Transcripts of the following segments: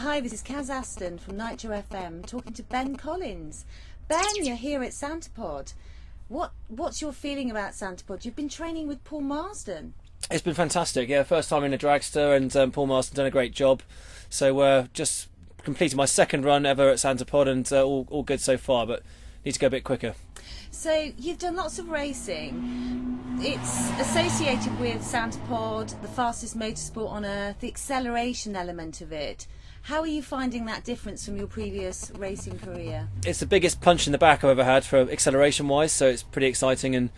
Hi, this is Kaz Aston from Nitro FM talking to Ben Collins. Ben, you're here at Santa Pod. What's your feeling about Santa Pod? You've been training with Paul Marston. It's been fantastic, yeah. First time in a dragster, and Paul Marston's done a great job. So just completed my second run ever at Santa Pod, and all good so far, but need to go a bit quicker. So you've done lots of racing. It's associated with Santa Pod, the fastest motorsport on earth, the acceleration element of it. How are you finding that difference from your previous racing career? It's the biggest punch in the back I've ever had for acceleration wise, so it's pretty exciting, and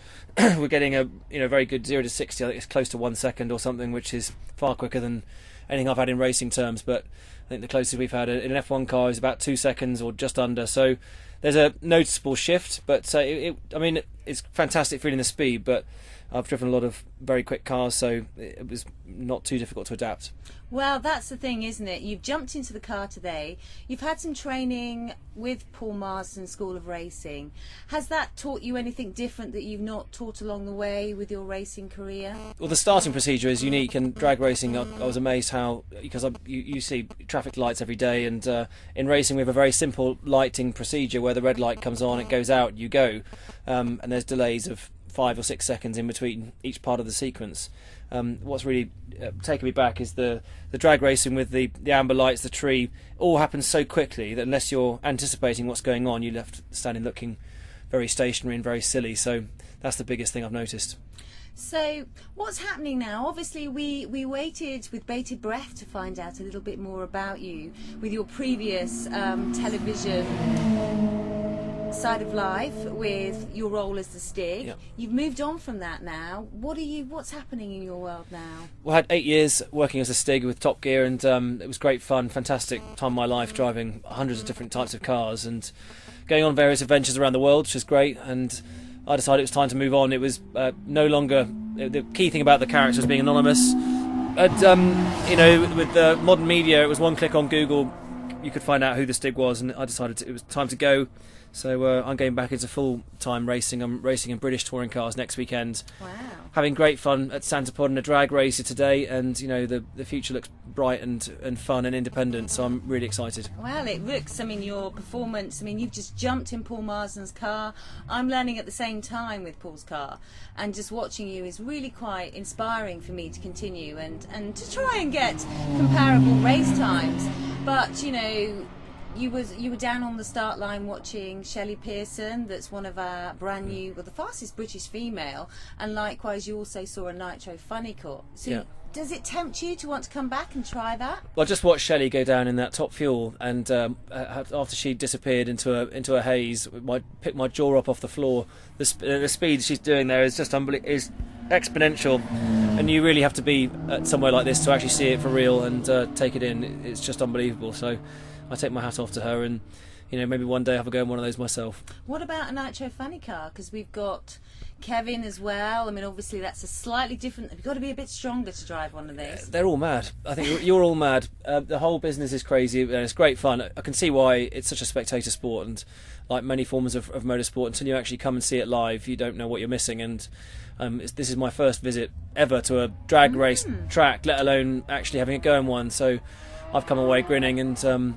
we're getting a very good 0 to 60. I think it's close to 1 second or something, which is far quicker than anything I've had in racing terms. But I think the closest we've had in an F1 car is about 2 seconds or just under. So there's a noticeable shift, but it's fantastic feeling the speed. But I've driven a lot of very quick cars, so it was not too difficult to adapt. Well, that's the thing, isn't it? You've jumped into the car today. You've had some training with Paul Marston School of Racing. Has that taught you anything different that you've not taught along the way with your racing career? Well, the starting procedure is unique, and drag racing, I was amazed how, because you see traffic lights every day, and in racing we have a very simple lighting procedure where the red light comes on, it goes out, you go, and there's delays of 5 or 6 seconds in between each part of the sequence. What's really taken me back is the drag racing with the amber lights, the tree, all happens so quickly that unless you're anticipating what's going on, you're left standing looking very stationary and very silly. So that's the biggest thing I've noticed. So what's happening now? Obviously we waited with bated breath to find out a little bit more about you with your previous television side of life with your role as the Stig. Yep. You've moved on from that now. What's happening in your world now? Well, I had 8 years working as a Stig with Top Gear, and it was great fun, fantastic time of my life, driving hundreds of different types of cars and going on various adventures around the world, which was great. And I decided it was time to move on. It was no longer, the key thing about the character was being anonymous. And with the modern media, it was one click on Google, you could find out who the Stig was, and I decided it was time to go. So I'm going back into full-time racing. I'm racing in British touring cars next weekend. Wow. Having great fun at Santa Pod and a drag racer today, and the future looks bright and fun and independent, so I'm really excited. Well, it looks, your performance, you've just jumped in Paul Marston's car. I'm learning at the same time with Paul's car, and just watching you is really quite inspiring for me to continue and to try and get comparable race times. But, you were down on the start line watching Shelley Pearson, that's one of our brand new, the fastest British female, and likewise you also saw a Nitro Funny Car. So yeah. Does it tempt you to want to come back and try that? Well, I just watched Shelley go down in that top fuel, and after she disappeared into a haze, picked my jaw up off the floor. The speed she's doing there is just is exponential, and you really have to be at somewhere like this to actually see it for real and take it in. It's just unbelievable. So I take my hat off to her, and maybe one day I'll have a go in one of those myself. What about a Nitro Funny Car? Because we've got Kevin as well. Obviously that's a slightly different. You've got to be a bit stronger to drive one of these. They're all mad. I think you're all mad. The whole business is crazy, and it's great fun. I can see why it's such a spectator sport, and like many forms of motorsport, until you actually come and see it live, you don't know what you're missing. And this is my first visit ever to a drag race track, let alone actually having a go in one. So I've come away grinning, and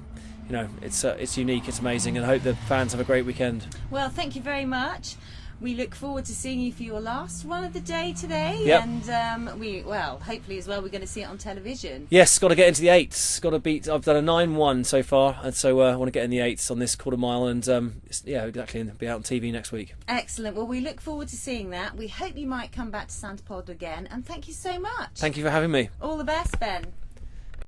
it's unique, it's amazing, and I hope the fans have a great weekend. Well, thank you very much. We look forward to seeing you for your last run of the day today. Yep. And hopefully as well we're going to see it on television. Yes, got to get into the 8s. Got to beat. I've done a 9-1 so far, and so I want to get in the 8s on this quarter mile, and exactly, and be out on TV next week. Excellent. Well, we look forward to seeing that. We hope you might come back to Santa Pod again, and thank you so much. Thank you for having me. All the best, Ben.